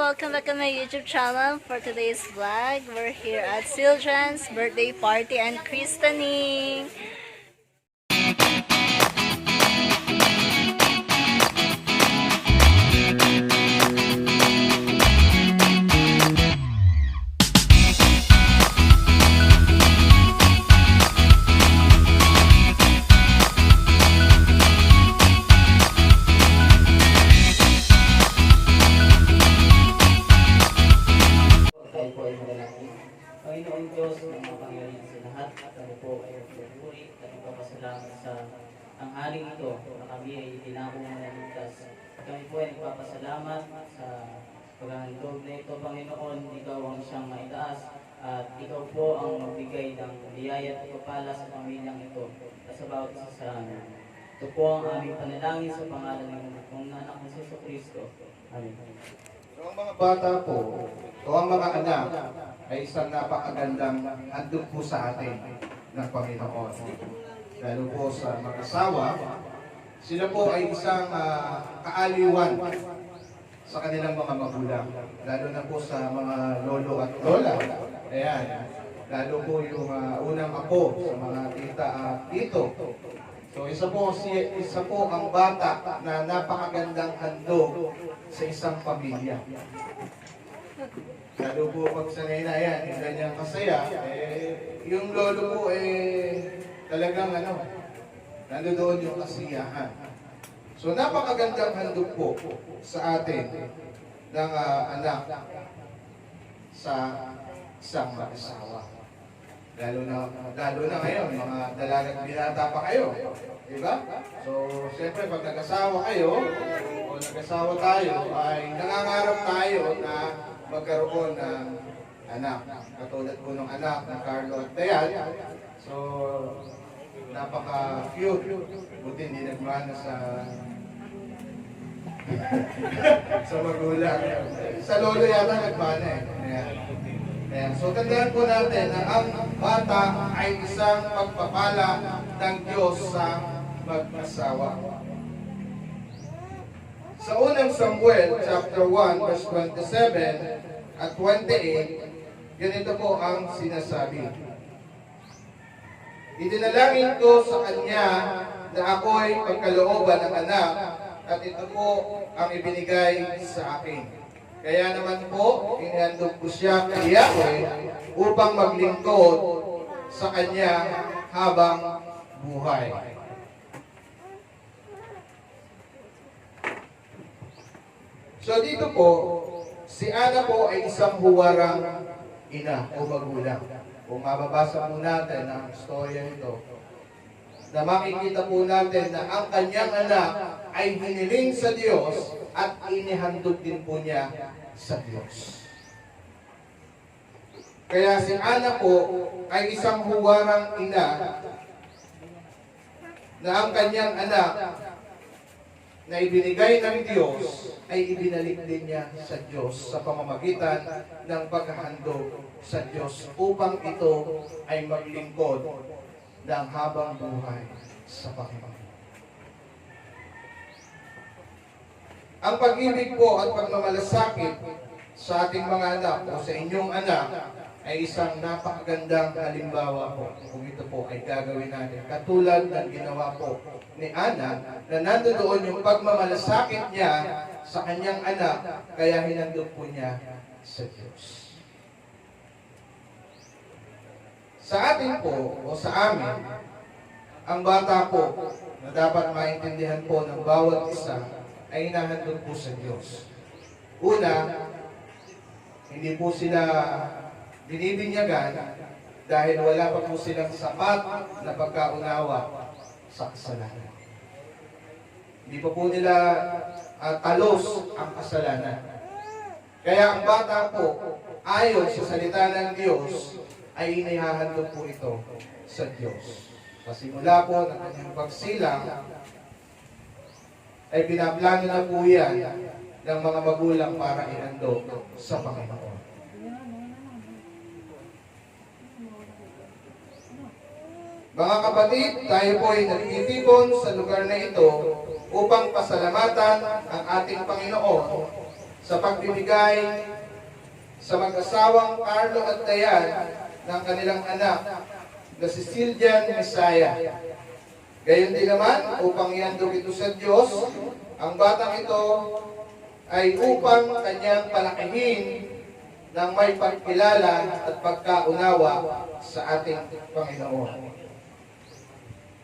welcome back to my YouTube channel. For today's vlog, we're here at Sildren's birthday party and christening. Tayo po ay manalangin. Panginoon Diyos ng mga pangyarihan sa lahat, kami po ay nagpupuri at nagpapasalamat sa tanghaling ito na kami ay itinakong manaligtas. Kami po ay nagpapasalamat sa paghahandog na ito, Panginoon. Ikaw ang siyang maitaas at ikaw po ang magbigay ng biyaya at pagpapala sa pamilyang ito at sa bawat isa sa amin. Ito po ang aming panalangin sa pangalan ng anak ng Jesucristo Kristo. Amen. So ang mga bata po, o ang mga anak, ay isang napakagandang handog po sa atin ng Panginoon. Lalo po sa mag-asawa, sila po ay isang kaaliwan sa kanilang mga magulang. Lalo na po sa mga lolo at lola. Ayan. Lalo po yung unang apo sa mga tita at tito. So isa po ang bata na napakagandang handog sa isang pamilya. Lalo po pag sanay na yan, yung ganyang kasaya, yung lolo po talagang nandoon yung kasiyahan. So napakagandang handog po sa atin ng anak sa isang mag-asawa. Lalo na ngayon, mga dalagang binata pa kayo. Diba? So, siyempre, pag nag-asawa kayo, o nag-asawa tayo, ay nangangarap tayo na magkaroon ng anak. Katulad po ng anak ng Carlo at Dayan. So, napaka-cute. Buti hindi nagmana sa sa magulang. Sa lolo yata nagmana Ayan. Ayan. So, tandaan po natin na ang bata ay isang pagpapala ng Diyos sa mag-asawa. Sa unang Samuel, chapter 1, verse 27 at 28, ganito po ang sinasabi. Idinalangin ko sa kanya na ako'y pagkalooban ng anak at ito po ang ibinigay sa akin. Kaya naman po, inhandog ko siya kay Yahweh upang maglingkod sa kanya habang buhay. So dito po, si Ana po ay isang huwarang ina o magulang. Kung mababasa po natin ang storya nito, na makikita po natin na ang kanyang anak ay hiniling sa Diyos at inihandog din po niya sa Diyos. Kaya si Ana po ay isang huwarang ina na ang kanyang anak na ibinigay ng Diyos ay ibinalik din niya sa Diyos sa pamamagitan ng paghahandog sa Diyos upang ito ay maglingkod ng habang buhay sa Panginoon. Ang pag-ibig po at pagmamalasakit sa ating mga anak o sa inyong anak ay isang napakagandang halimbawa po kung ito po ay gagawin natin. Katulad ng ginawa po ni Ana na nandoon yung pagmamalasakit niya sa kanyang anak kaya hinandog po niya sa Diyos. Sa atin po, o sa amin, ang bata po na dapat maintindihan po ng bawat isa ay hinahandog po sa Diyos. Una, hindi po sila binibinyagan dahil wala pa po silang sapat na pagkaunawa sa kasalanan. Hindi pa po nila talos ang kasalanan. Kaya ang bata po, ayon sa salita ng Diyos, ay inihahandog po ito sa Diyos. Pasimula po ng kanyang pagsilang, ay pinaplano na po yan ng mga magulang para ihandog sa Panginoon. Mga kapatid, tayo po ay nagtitipon sa lugar na ito upang pasalamatan ang ating Panginoon sa pagbibigay sa mag-asawang Carlo at Dayan ng kanilang anak na si Siljan Messiah. Gayon din naman, upang ihandog ito sa Diyos, ang batang ito ay upang kanyang palakihin ng may pagkilala at pagkaunawa sa ating Panginoon.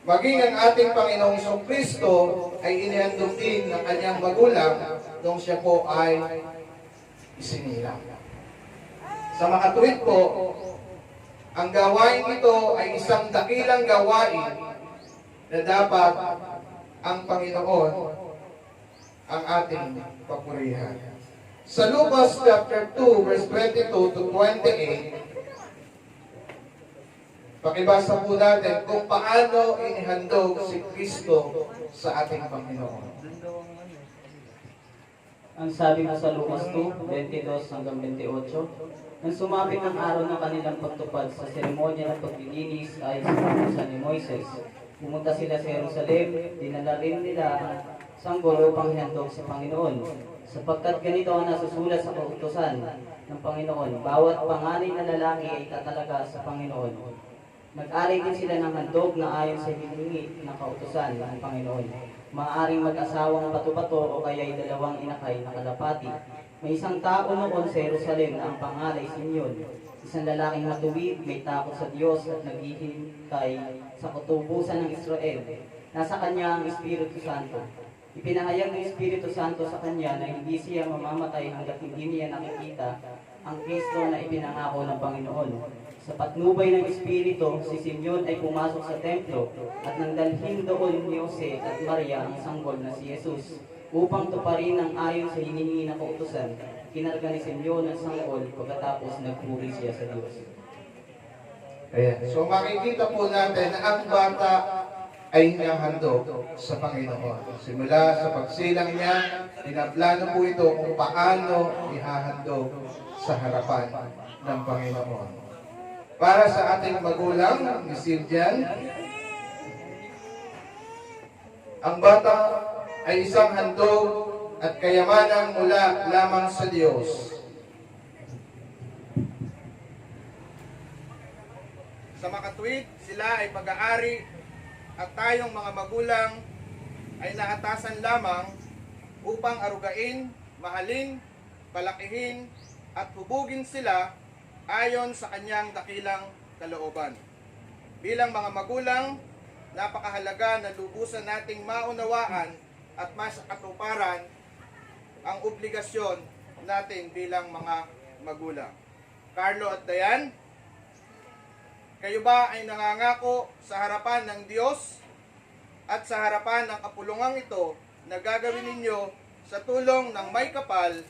Maging ang ating Panginoong Jesucristo ay inihandog din ng kanyang magulang nung siya po ay isinilang. Sa makatuwid po, ang gawain ito ay isang dakilang gawain na dapat ang Panginoon ang ating papurihan. Sa Lucas chapter 2, verse 22 to 28, pakibasa po natin kung paano inihandog si Kristo sa ating Panginoon. Ang sabi mo sa Lucas 2, 22 hanggang 28, nang sumapit ang araw ng kanilang pagtupad sa seremonya ng paglilinis ay sa kautusan ni Moises, pumunta sila sa Jerusalem, dinala rin nila ang sanggol upang ihandog sa Panginoon. Sapagkat ganito ang nasusulat sa kautusan ng Panginoon, bawat panganay na lalaki ay tatalaga sa Panginoon. Nag-ari din sila ng handog na ayon sa hiningi ng kautusan ng Panginoon. Maaaring mag-asawang bato-bato o kaya'y dalawang inakay na kalapati. May isang tao noon sa Jerusalem na ang pangalay Simeon, isang lalaking matuwid, may takot sa Diyos at naghihintay sa katubusan ng Israel. Nasa kanya ang Espiritu Santo. Ipinahayag ng Espiritu Santo sa kanya na hindi siya mamamatay hanggat hindi niya nakikita ang Kristo na ipinangako ng Panginoon. Sa patnubay ng Espiritu, si Simeon ay pumasok sa templo at nang dalhin doon ni Jose at Maria ang sanggol na si Jesus upang tuparin ang ayon sa hinihingi ng kautusan. Kinarga ni Simeon ang sanggol pagkatapos nagpuri siya sa Diyos. Ayan. So makikita po natin na ang bata ay hinahandog sa Panginoon. Simula sa pagsilang niya, pinaplano po ito kung paano ihahandog sa harapan ng Panginoon. Para sa ating magulang, ni Siljan, ang bata ay isang handog at kayamanan mula lamang sa Diyos. Sa makatuwid, sila ay pag-aari at tayong mga magulang ay naatasan lamang upang arugain, mahalin, palakihin at hubugin sila ayon sa kanyang dakilang kalooban. Bilang mga magulang, napakahalaga na lubusan nating maunawaan at mas katuparan ang obligasyon natin bilang mga magulang. Carlo at Dayan, kayo ba ay nangangako sa harapan ng Diyos at sa harapan ng kapulungang ito na gagawin ninyo sa tulong ng may kapal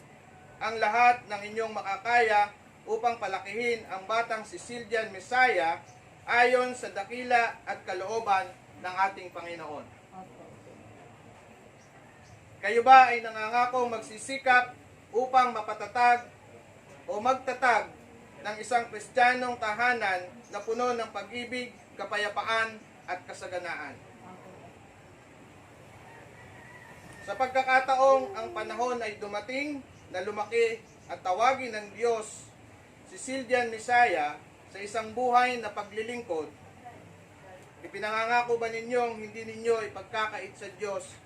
ang lahat ng inyong makakaya upang palakihin ang batang si Siljan Messiah ayon sa dakila at kalooban ng ating Panginoon? Kayo ba ay nangangako magsisikap upang mapatatag o magtatag ng isang Kristiyanong tahanan na puno ng pag-ibig, kapayapaan at kasaganaan? Sa pagkakataong ang panahon ay dumating na lumaki at tawagin ng Diyos si Siljan Messiah sa isang buhay na paglilingkod, ipinangangako ba ninyong hindi ninyo ipagkakait sa Diyos?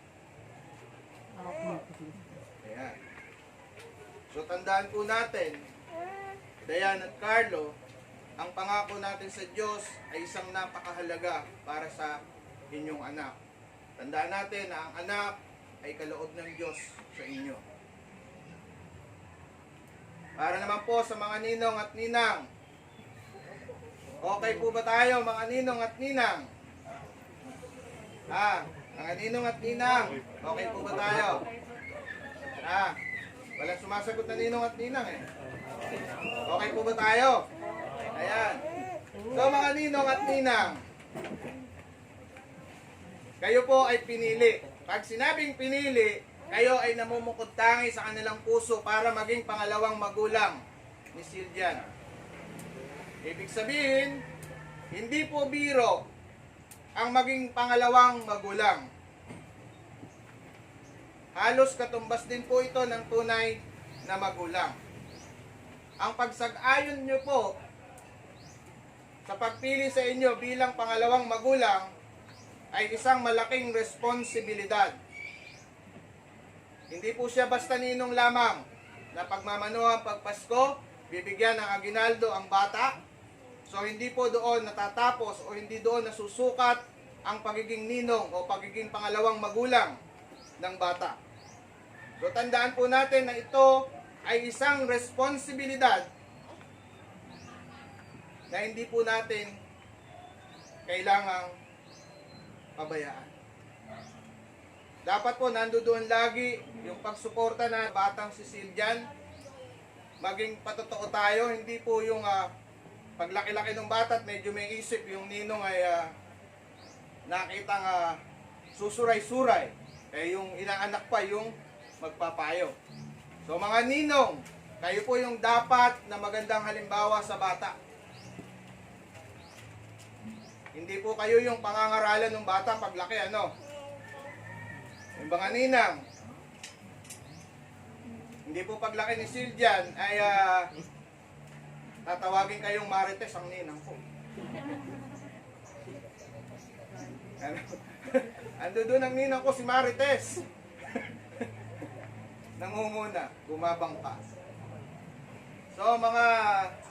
Ayan. So tandaan po natin, Dayan at Carlo, ang pangako natin sa Diyos ay isang napakahalaga para sa inyong anak. Tandaan natin na ang anak ay kaloob ng Diyos sa inyo. Para naman po sa mga ninong at ninang, okay po ba tayo mga ninong at ninang? Mga ninong at ninang, okay po ba tayo? Walang sumasagot na ninong at ninang eh. Okay po ba tayo? Ayan. So mga ninong at ninang, kayo po ay pinili. Pag sinabing pinili, kayo ay namumukod tangi sa kanilang puso para maging pangalawang magulang ni Siljan. Ibig sabihin, hindi po biro ang maging pangalawang magulang. Halos katumbas din po ito ng tunay na magulang. Ang pagsag-ayon nyo po sa pagpili sa inyo bilang pangalawang magulang ay isang malaking responsibilidad. Hindi po siya basta ninong lamang na pagmamanuhan pagpasko, bibigyan ng aginaldo ang bata. So hindi po doon natatapos o hindi doon nasusukat ang pagiging ninong o pagiging pangalawang magulang ng bata. So tandaan po natin na ito ay isang responsibilidad na hindi po natin kailangang pabayaan. Dapat po nandoon lagi yung pagsuporta na batang Sicilian. Maging patotoo tayo, hindi po yung paglaki-laki ng bata at medyo may isip yung ninong ay nakitang susuray-suray. Yung inaanak pa yung magpapayo. So mga ninong, kayo po yung dapat na magandang halimbawa sa bata. Hindi po kayo yung pangangaralan ng bata paglaki, ano? Yung mga ninang, hindi po paglaki ni Siljan ay tatawagin kayong Marites ang ninang po. Ano? Ando doon ang ninang ko si Marites. Nangunguna, gumabang pa. So mga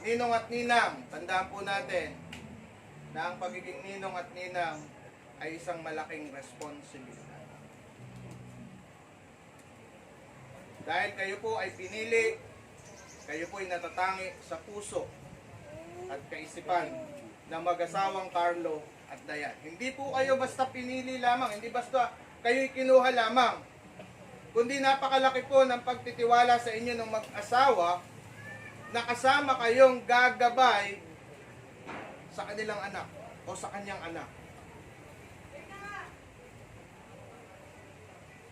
ninong at ninang, tandaan po natin na ang pagiging ninong at ninang ay isang malaking responsibilidad. Dahil kayo po ay pinili, kayo po ay natatangi sa puso at kaisipan ng mag-asawang Carlo at Dayan. Hindi po kayo basta pinili lamang, hindi basta kayo'y kinuha lamang, kundi napakalaki po ng pagtitiwala sa inyo ng mag-asawa na kasama kayong gagabay sa kanilang anak o sa kanyang anak.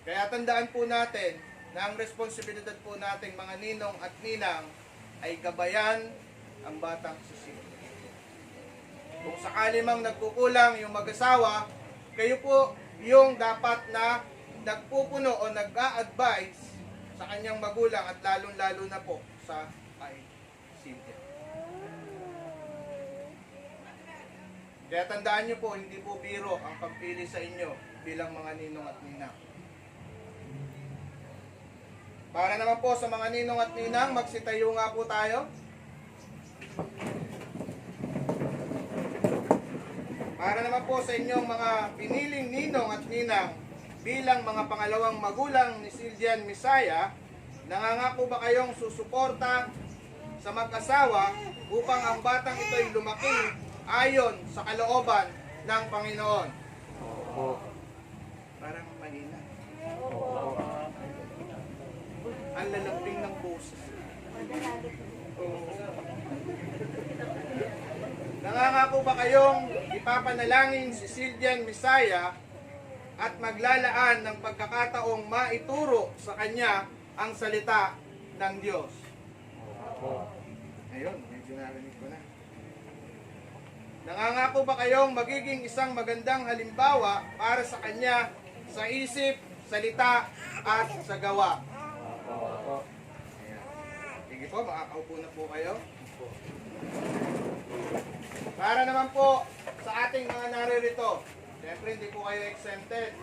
Kaya tandaan po natin na ang responsibilidad po nating mga ninong at ninang ay gabayan ang batang Cecilia. Kung sakali mang nagkukulang yung mag-asawa, kayo po yung dapat na nagpupuno o nag-a-advise sa kanyang magulang at lalong-lalo na po sa kay Cynthia. Kaya tandaan nyo po, hindi po biro ang pagpili sa inyo bilang mga ninong at ninang. Para naman po sa mga ninong at ninang, magsitayo nga po tayo. Para naman po sa inyong mga piniling ninong at ninang bilang mga pangalawang magulang ni Siljan Misaya, nangangako ba kayong susuporta sa mag-asawa upang ang batang ito ay lumaki ayon sa kalooban ng Panginoon? Parang mahina. Ang lalambing ng boses. Nangangako ba kayong ipapanalangin si Siljan Misaya at maglalaan ng pagkakataong maituro sa kanya ang salita ng Diyos? Ayun, medyo narinig ko na. Nangangako ba kayong magiging isang magandang halimbawa para sa kanya sa isip, salita, at sa gawa? Sige po, makakaupo na po kayo. Para naman po sa ating mga naririto, siyempre hindi po kayo exempted.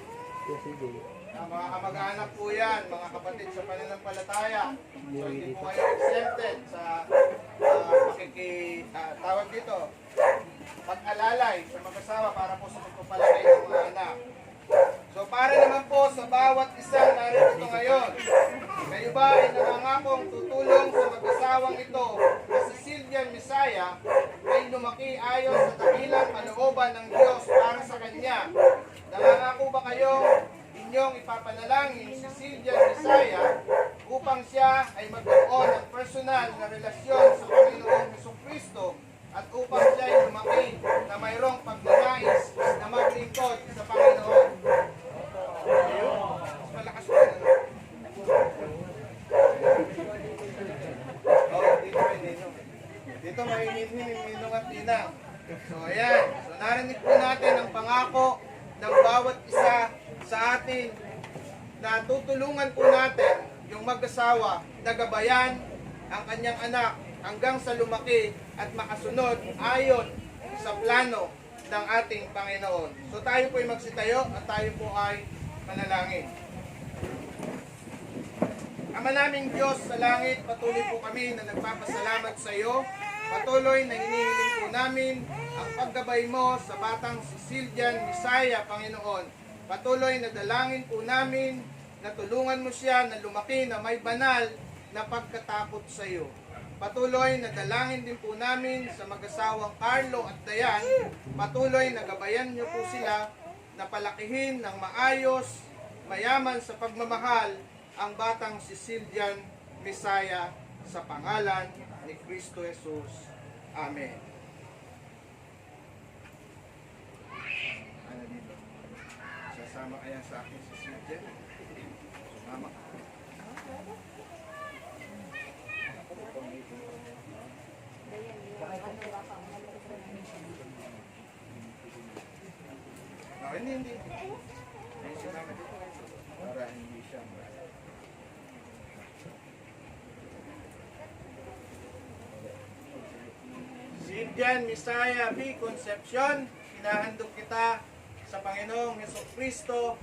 Mga kamag-anak po yan, mga kapatid sa pananampalataya. So hindi po kayo exempted sa tawag dito, pag-alalay sa mag-asawa para po sa pagpapalagay ng mga anak. So para naman po sa bawat isang naririto ngayon, kayo ba ay nangangakong tutulong sa mag-asawang ito na si Siljan Misaya ay lumaki ayon sa dakilang kalooban ng Diyos para sa kanya? Nangangako ba kayo inyong ipapanalangin si Siljan Misaya upang siya ay magkaroon ng personal na relasyon sa Panginoong Jesucristo at upang siya ay lumaki na mayroong pagnanais na maglingkod sa Panginoon? Mas malakas po na. Dito may ninong at ninang. So ayan. So narinig po natin ang pangako ng bawat isa sa atin na tutulungan po natin yung mag-asawa, nagabayan ang kanyang anak hanggang sa lumaki at makasunod ayon sa plano ng ating Panginoon. So tayo po ay magsitayo at tayo po ay manalangin. Ama naming Diyos sa langit, patuloy po kami na nagpapasalamat sa iyo. Patuloy na hinihiling po namin ang paggabay mo sa batang si Siljan Misaya, Panginoon. Patuloy na dalangin po namin na tulungan mo siya na lumaki na may banal na pagkatakot sa iyo. Patuloy na dalangin din po namin sa mag-asawang Carlo at Dayan. Patuloy na gabayan niyo po sila na palakihin ng maayos, mayaman sa pagmamahal ang batang si Siljan Misaya sa pangalan ni Kristo Jesus. Amen. Ano dito? Sasama kaya sa akin si Siljan? Sumama ka. No, hindi. Ayun si mama dito. Para hindi siya Siljan Misaya B. Concepcion, hinahandog kita sa Panginoong Hesukristo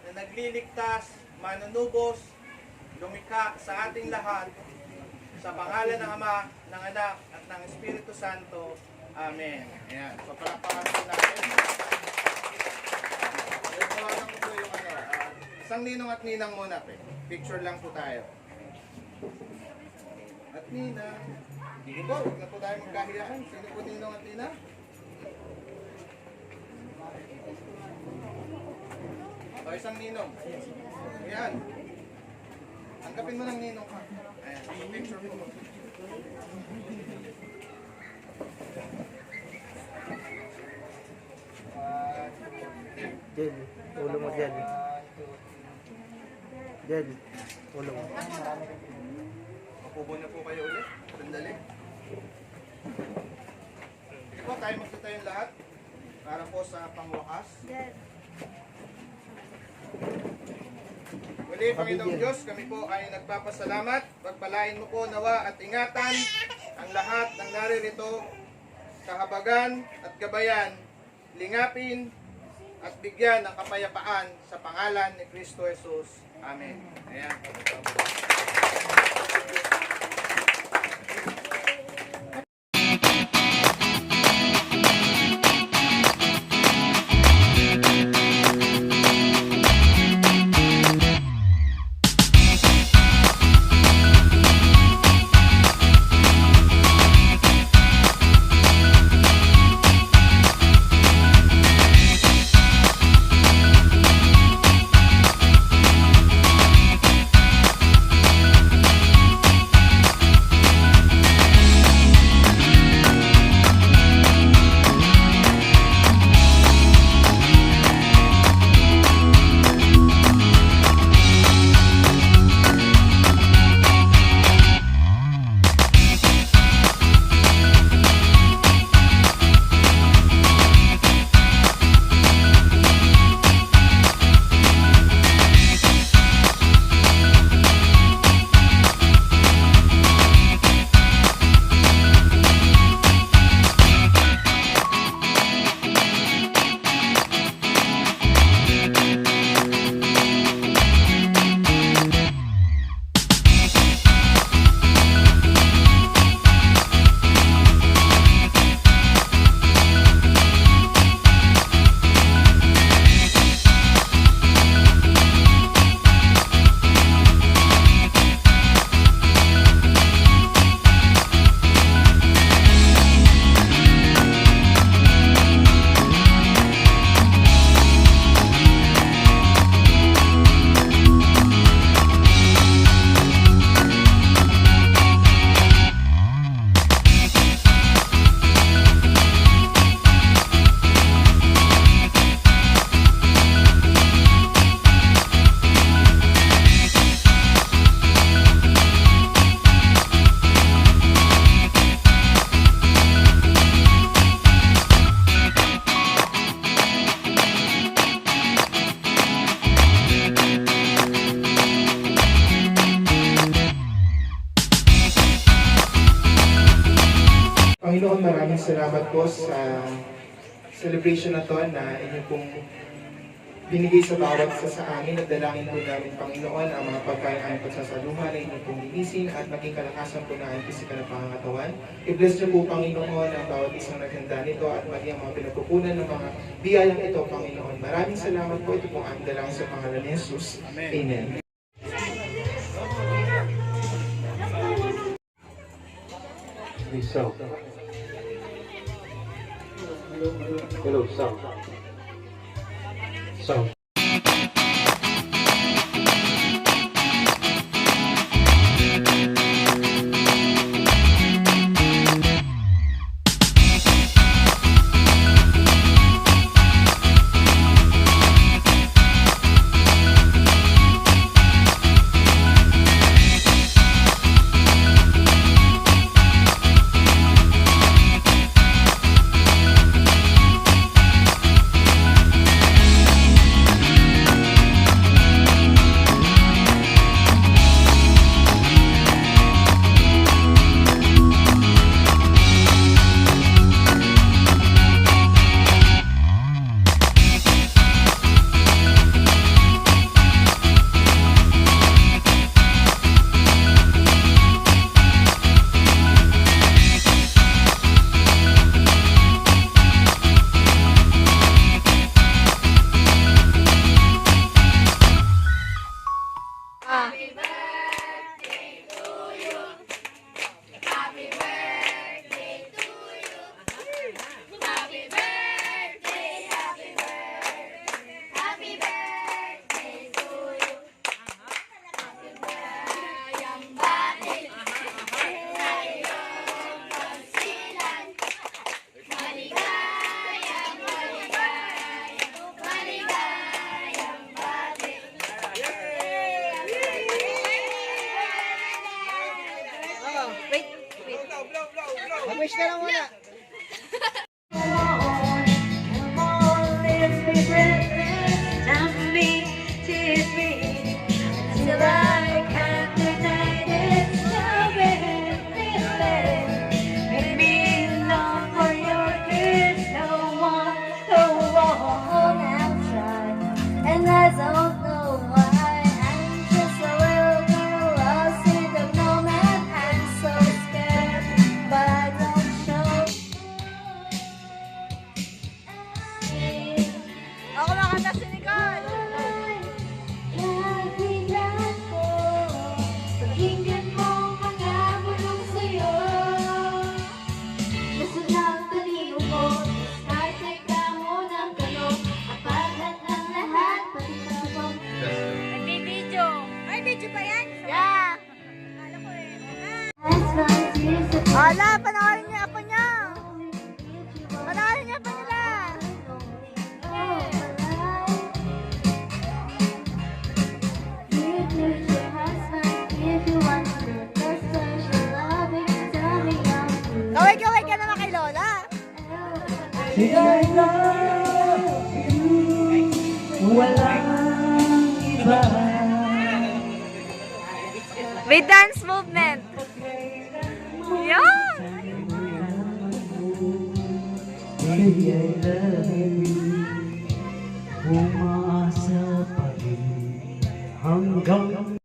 na nagliligtas, manunubos, lumikha sa ating lahat sa pangalan ng Ama, ng Anak, at ng Espiritu Santo. Amen. Ayan. So, palakpakan po natin. Isang ninong at ninang muna. Picture lang po tayo. At ninang. Sige po, huwag na po tayo magkahiyaan. Sino po ninong at ninang? O, isang ninong. Ayan. Angkapin mo ng ninong ka. Ayan, picture po. Jen, ulo mo dyan. Jen, ulo mo. Mapubo na po kayo ulit. Sandali. Sige po, tayo magsitayo lahat. Para po sa pangwakas. Muli, Panginoong Diyos, kami po ay nagpapasalamat. Pagpalain mo po nawa at ingatan ang lahat ng naririto, kahabagan at gabayan, lingapin at bigyan ng kapayapaan sa pangalan ni Kristo Jesus. Amen. Ayan. maraming salamat po sa celebration na to na inyo pong binigay sa bawat isa sa amin at dalangin po namin, Panginoon, ang mga pagkain aming pagsasaluhan na inyong pong linisin at maging kalakasan po na aming pisikal na pangangatawan. I-bless niyo po, Panginoon, ang bawat isang naghanda nito at maging ang mga pinagkukunan ng mga biyayang ito, Panginoon. Maraming salamat po. Ito pong aming dalangin sa pangalan ni Jesus. Amen. South. Hello, South. South. Mag-wish ka lang muna. And I don't know why. I'm just a little girl lost in the moment. I'm so scared, but I don't show. Ako makanta si Nicole. Nabigyan ko, pakinggan mo mga bulong sa'yo. Gusto ng talino mo, kahit teka mo ng tanong. Apagat ng lahat, pati tabang. Nagbibideo. Ay, video pa yan? Yeah. As long as you say Ala, panoorin niyo ako niya. Panoorin niyo pa nila. Kaway-kaway ka naman kay Lola. With dance movement. Yan. Umaasa pa rin hanggang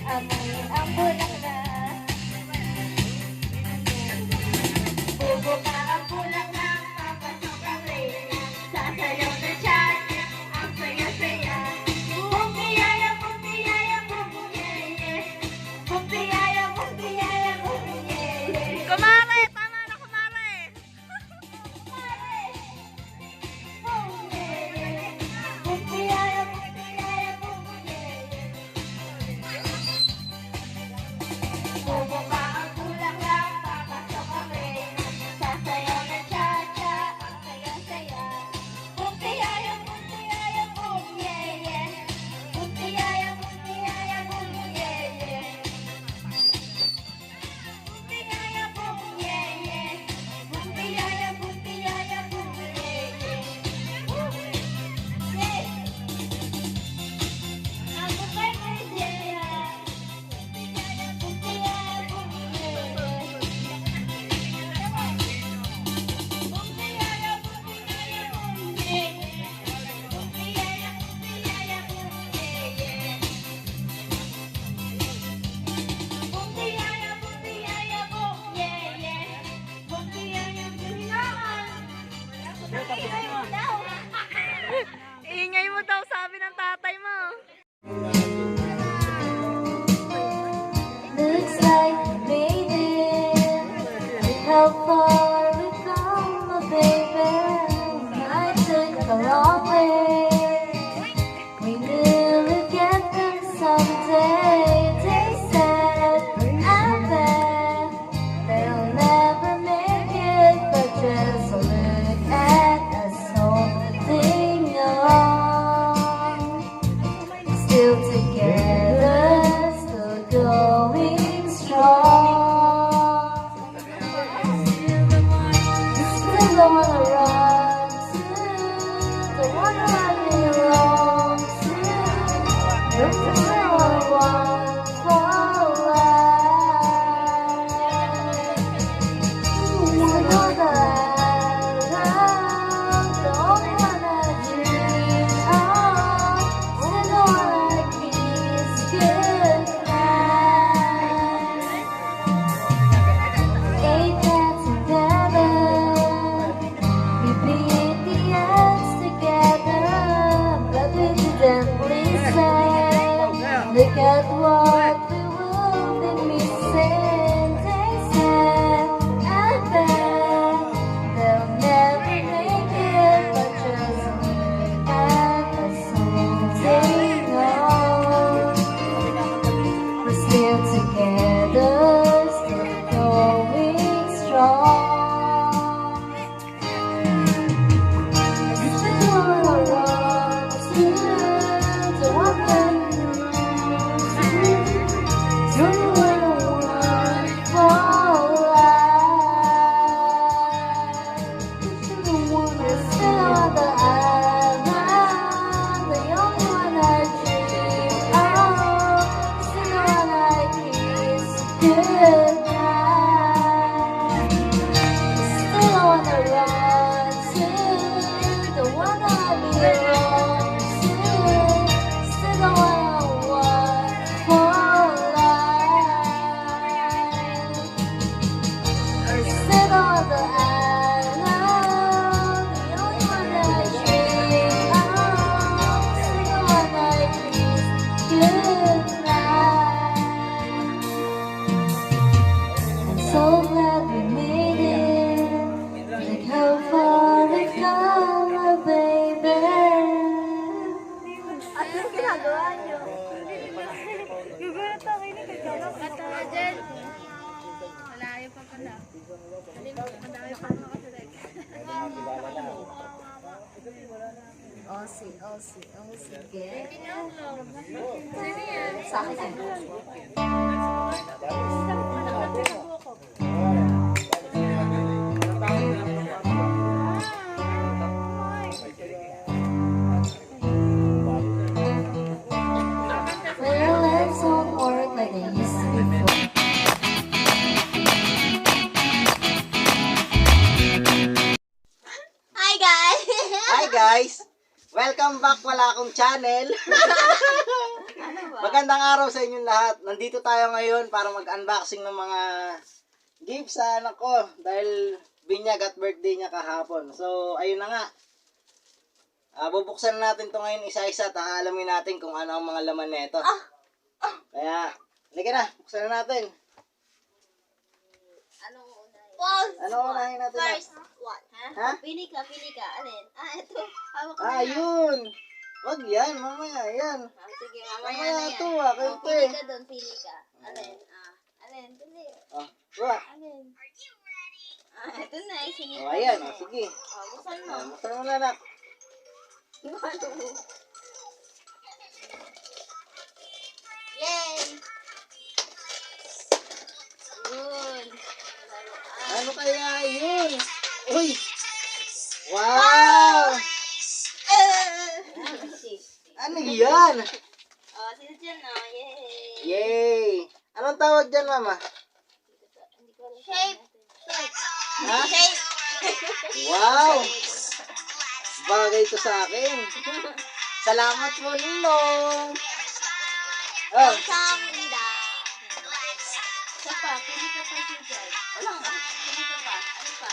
Amoy ang bulaklak. Bubuka ang bulaklak, papasok ang reyna. Sasayaw na siya, ang saya-saya. Bumiyaya, bumiyaya, bumiyaya. Bumiyaya, bumiyaya, bumiyaya. Kumare! Tama na, kumare! Bumiyaya, bumiyaya, bumiyaya. Bubuka ang bulaklak, papasok ang reyna. Sasayaw na cha-cha, ang saya-saya. Bumiyaya, bumiyaya, bumiyaya. Bumiyaya, bumiyaya, bumiyaya. Bumiyaya, bumiyaya. Bumiyaya, bumiyaya, bumiyaya. Yes! Ako kay Maria. Ingay mo daw, sabi ng tatay mo. Looks like we made it. Look how far we've come, my baby. I took a long way. We will get there someday. They said, I bet they'll never make it, but just look at us holding on. Still together, still going strong. Still don't wanna run to, don't wanna run belong to. You're the one for life. Still know that I'm the only one I dream of. Still know I kiss goodnight. Ain't that together? We beat the ends together, but we didn't listen. Look at what we will be missing. They said, I bet they'll never make it, but just look at us holding on. We're still together, still going strong. Still wanna run to the one that you're the one I want for life. You're still on the island, the only one I dream of. Still the one I kiss goodnight. Still wanna run to the one I belong to. Still the one I want for life. Still on the island, the only one I dream of. Still the one I kiss goodnight. I'm so glad we made it. Look how far we've come, my baby. At yung ginagawa niyo? Gugulat ako, ini kagawa ka tawa dyan. Malayo pa pala. Malayo pa mga kasalag. Oh, sige. Sino yan? Sa akin. Well, let's don't work like they used akong channel. Magandang araw sa inyong lahat. Nandito tayo ngayon para mag-unboxing ng mga gifts sa anak ko dahil binyag at birthday niya kahapon. So, ayun na nga. Bubuksan natin to ngayon isa-isa at alamin natin kung ano ang mga laman nito. Kaya, halika na. Buksan na natin. Ano unahin natin? First one. Ha? Pili ka. Alin? Ito. Hawak ko na. Yun. Wag yan. Mamaya. Yan. Sige, mamaya Mamaya na yan. ito. Akin to Pili eh. ka doon, pili ka. Alin? Alin? Pili. Wa. Alin? Ito na. Isingit Ayan. Sige. Buksan mo. Buksan mo na anak. Yay! Yun. Ano kaya yun? Uy! Wow! Ano yan? Sino dyan, no? Yay! Yay! Anong tawag dyan, mama? Shape! Ha? Shape! Wow! Bagay to sa akin. Salamat po, Ninong! Oh, Samda! Isa pa, pili ka pa siya dyan. Wala ka. Pili ka pa. Ano pa?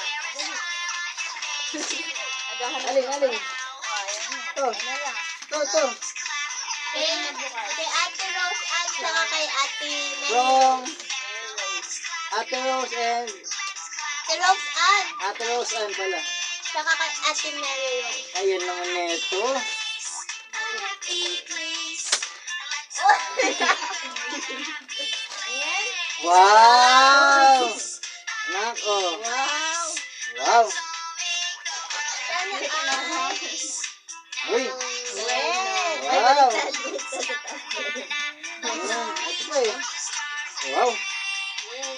aling. To. Ano lang? To. Kay Ate Rose Ann, saka kay Ate Mary. From Ate Rose and Ate Rose Ann, Ate Rose Ann pala. saka kay Ate Mary Rose. Ayun naman neto. Ayan. Wow! Nako. Wow! Wow. Sana all. Uy. Wow! Ito pa eh. Wow.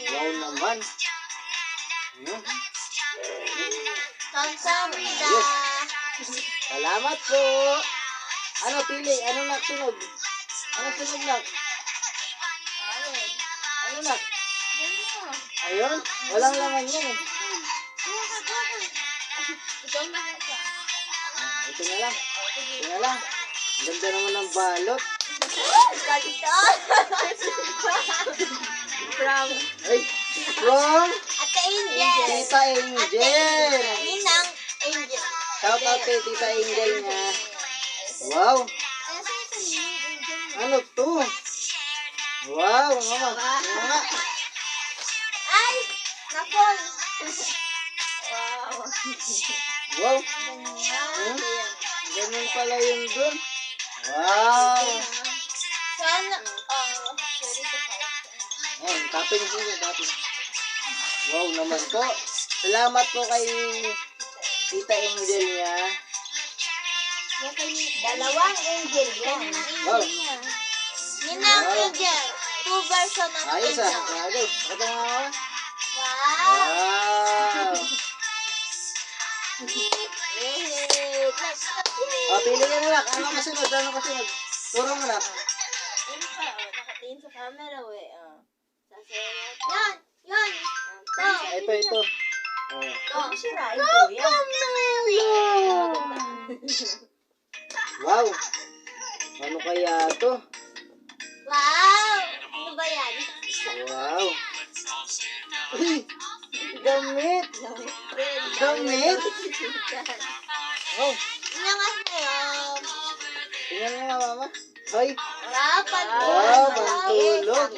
Wow naman. Kamsamida. Salamat po. Ano pili? Ano nak sunog? Ano sunog nak? Ano nak? Ayun. Walang laman yan eh. Ikaw na ka. Ito na lang. Ito na lang. Ang ganda naman ng balot. Ganito. From Ay. From Ate Angel. Tita Angel. Ninang Angel. Shout out kay Tita Angel niya. Wow. Ano to? Wow, mama. Mama. Ay! Napol! Wow! Wow. Ganyan. Ganun pala yung dun. Wow. Sana, sorry to fight. Ayan, tapping po niya, tapping. Wow naman po. Salamat po kay Tita Angel niya. Dalawang angel yan. Wow. Ninang Wow. angel. Two version of Ayos angel. ah. Grabe. Ito nga ako. Wow! Wow. Yay! Pili ka na lang. Ano kasunod? Turo mo lang. Yun pa, nakatingin sa camera, we. Yan! Yan! Ito! Ito. Oh. Ito! Sirain ko yan. Wow. Ano kaya to? Wow! Ano ba yan? Wow. Uy, damit. Damit. Oh, Inangas na yun. tingnan mo nga mama. Hoy, Dapat Wow, pantulog.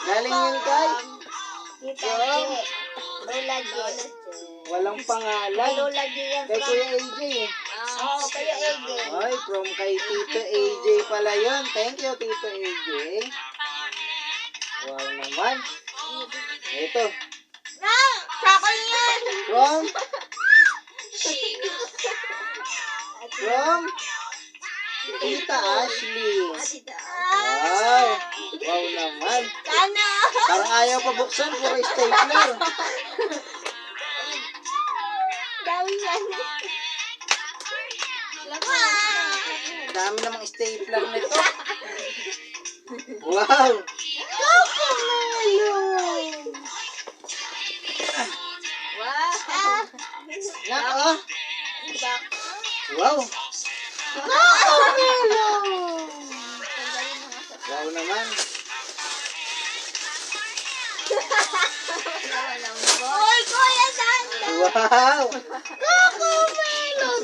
Galing yun kay Lola G. walang pangalan. Lola G yan. Kay Kuya AJ eh. Oo, kaya AJ. Ay, from kay Tito AJ pala yun. Thank you, Tito AJ. Wow naman. Ito. Saka yan. From Tita Ashley. Wow. Wow naman. Sana. Parang ayaw pa buksan. Puro stapler. Dami yan. Dami namang stapler nito. Wow. Wow. Nako. Wow. Wow naman. Uy, Kuya Santa! Wow!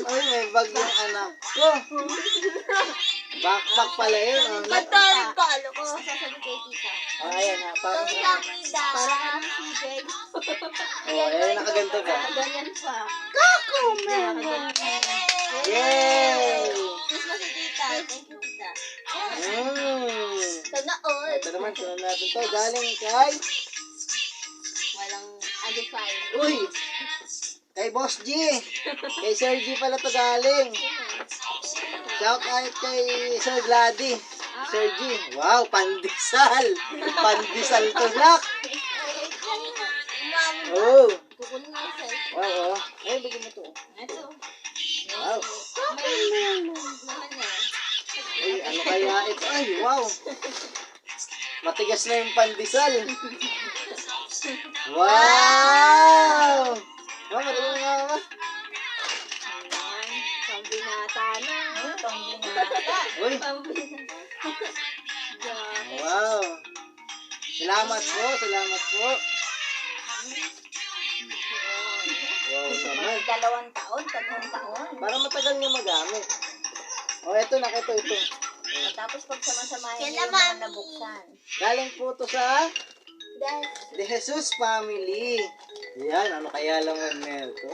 Uy, may bag yung anak ko. Backpack pala yun. Oh. Pagtalag ko, ano ko, sasabi kay tita. Oh, ayan ha. Parang Parang si Jay. oh, ayan, nakaganto ka. Ganyan pa. Yay! Kiss mo si tita. Thank you, tita. Mm. Sana all. Ito naman, sunod natin to. Galing kay... Walang undefined. Uy! Kay Boss G. Kay Sir G pala to galing. Shout out kay Sir Glady. Sir G. Wow, pandesal. Pandesal to nak. Oh. Kukunin mo yung cellphone. Wow, oh. Ay, bigyan mo to. Ito. Wow. May naman eh. Uy, ano kaya ito? Ay, wow. Matigas na yung pandesal. Wow! Mama, dali mo mama. Pambinata na. Uy, wow. Salamat po, salamat po. Wow naman. 2 taon, 3 taon. Para matagal nyo magamit. Oh, eto, nakito ito. Tapos pag sama-samahin yung mga nabuksan. Galing po to sa De Jesus Family. Yan, ano kaya laman nito?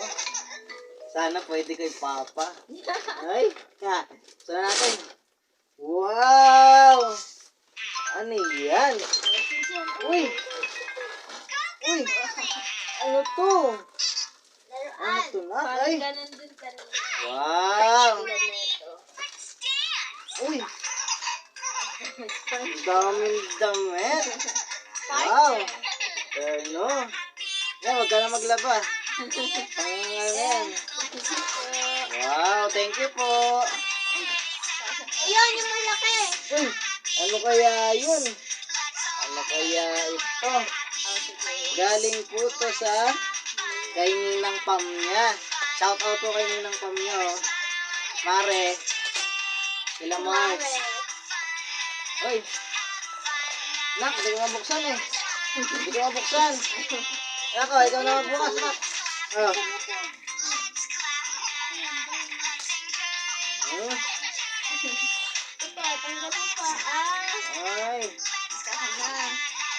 Sana pwede kay Papa. Ay, ha. Sana natin. Wow! Ano yan? Uy! Uy! Ano to? Ano to na? Ay! Ganun din ka rin. Wow! Uy! Ang daming damit. Wow! Ano? Yan, huwag ka na maglaba. Yan. Wow, thank you po. Ayun, yung malaki. Uy, ano kaya yun? Ano kaya ito? Galing po to sa kay Ninang Pam niya. Shout out po kay Ninang Pam niya, oh. Mare. Sila Mars. Uy. Nak, hindi ko mabuksan eh. Hindi ko mabuksan. Ako, ikaw na magbukas, Nak. Oh. Teka, tanggal mo pa. Ay. Sana.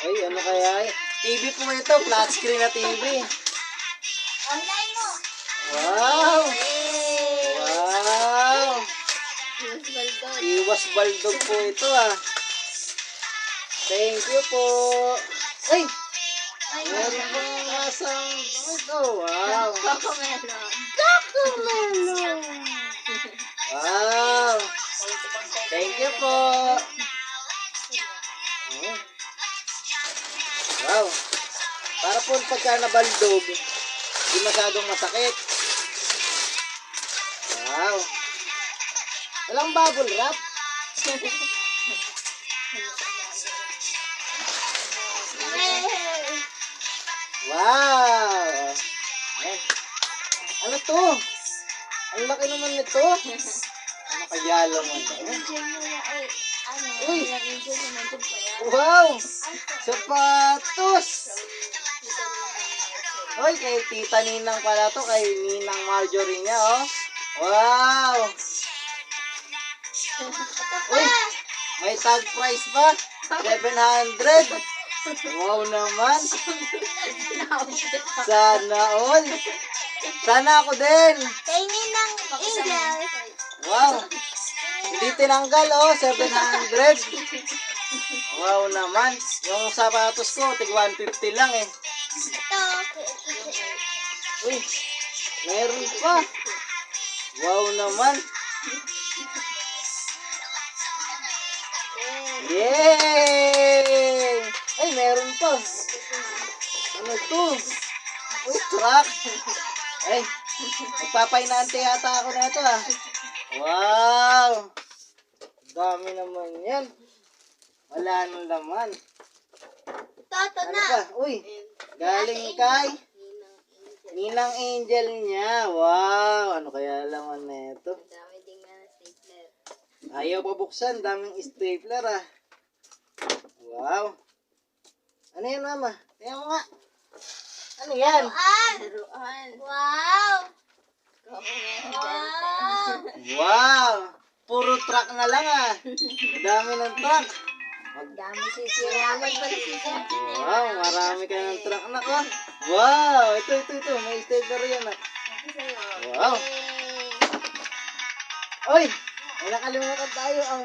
Ay, ano kaya eh? TV po ito, flat screen na TV. Online mo. Wow! Wow! Mas baldog. Iwas baldog po ito ah. Thank you po. Ay! Meron pong masang ito. Wow! Cocomelon. Wow! Thank you po. Wow! Para po pagka nabaldog, hindi masyadong masakit. Wow! Walang bubble wrap. Wow! Ayan. Ano to? Ang laki naman nito. Ano kaya laman? Uy! Wow! Sapatos! Hoy, kay Tita Ninang pala to. Kay Ninang Marjorie niya, oh. Wow! Uy! May tag price pa. 700. Wow naman. Sana all. Sana ako din. Kainin ng angel. Wow. Hindi tinanggal, oh. 700. Wow naman. Yung sapatos ko, tig 150 lang eh. Ito. Uy, meron pa. Wow naman. Yay! Ay, meron pa. Ano to? Uy, truck. Ay, magpapainante yata ako na ito ah. Wow! Dami naman yan. Wala nang laman. Toto Ano na. pa? Uy, galing kay Ninang Angel niya. Wow, ano kaya laman na ito? Dami ding na stapler. Ayaw pabuksan, daming stapler ah. Wow. Ano yan, mama? Tingnan mo nga. Ano yan? Wow! Wow! Wow! Puro truck na lang ah. Dami ng truck. Dami sisiraman pala sisiraman. Wow, marami ka ng truck na ka. Wow, ito. May stapler yan ah. Wow. Oy, may nakalimutan tayo ang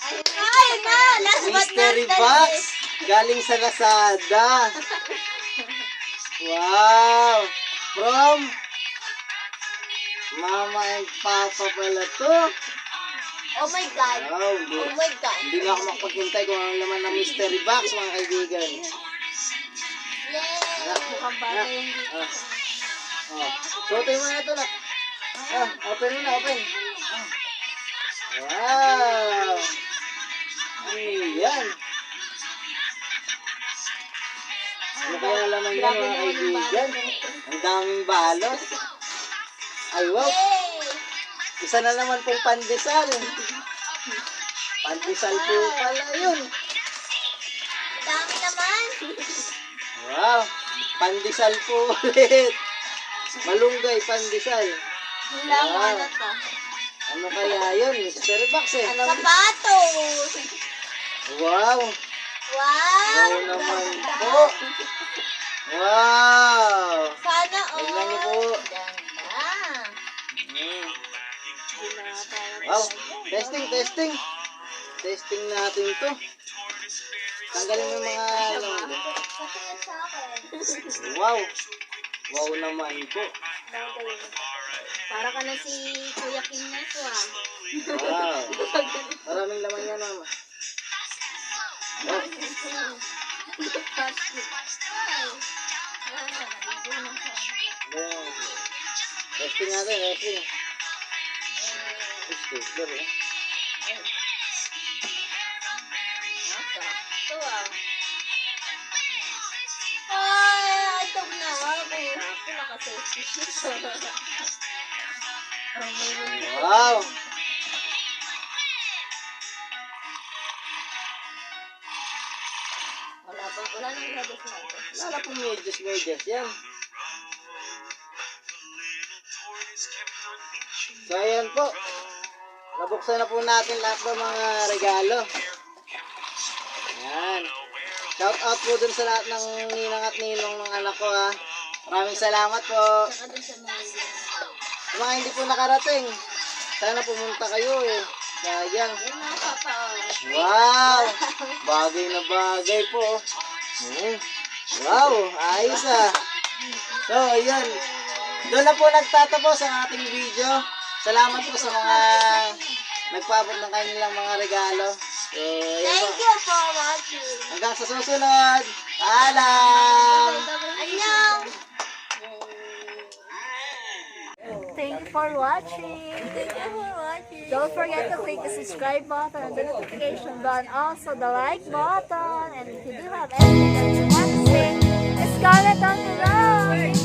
Ay, na! Last but not mystery the box least. galing sa Lazada. Wow! From Mama and Papa pala to. Oh my God. Wow, Oh my God. hindi na ako makapaghintay kung ano laman ng mystery box, mga kaibigan. Yay! Mukhang bagay yung dito. Oh. Suotin mo na ito na. Open mo na, open. Wow! Ayan. Ano kaya laman yan, mga kaibigan? Ang daming balot. Ay, wow. Yay! Isa na naman pong pandesal. Pandesal po pala yun. Dami naman. Wow. Pandesal po ulit. Malunggay, pandesal. Hula mo Wow. ano to? Ano kaya yun? Mystery box eh. Sapatos. Wow. Wow. Wow naman po. Wow. Sana all. Tignan niyo po. Ganda. Mm. Wow. Testing. Testing natin to. Tanggalin mo yung mga ano. Patingin sa akin. Wow. Wow naman po. Para ka na si Kuya King Neto ah. Wow. Maraming laman yan, mama. Oh. Testing natin, testing. Stapler eh. Ito ah. Ay, ito na ako. Ako na kasi. Wow. Wala nang labas na ito. Wala pong medyas yan. So ayan po. Nabuksan na po natin lahat ng mga regalo. Ayan. Shout out po dun sa lahat ng ninang at ninong ng anak ko ha. Maraming salamat po. Saka dun sa mga Sa mga hindi po nakarating, sana pumunta kayo eh. Sayang. yung mga papa oh. Wow! Bagay na bagay po. Wow! Ayos ah. So, ayan. Doon na po nagtatapos ang ating video. Salamat po sa mga nagpaabot ng kanilang mga regalo. So, ayan po. Thank you for watching. Hanggang sa susunod. Paalam! Annyeong! Thank you for watching. Don't forget to click the subscribe button and the notification bell and also the like button. And if you do have anything that you want to say, just comment down below.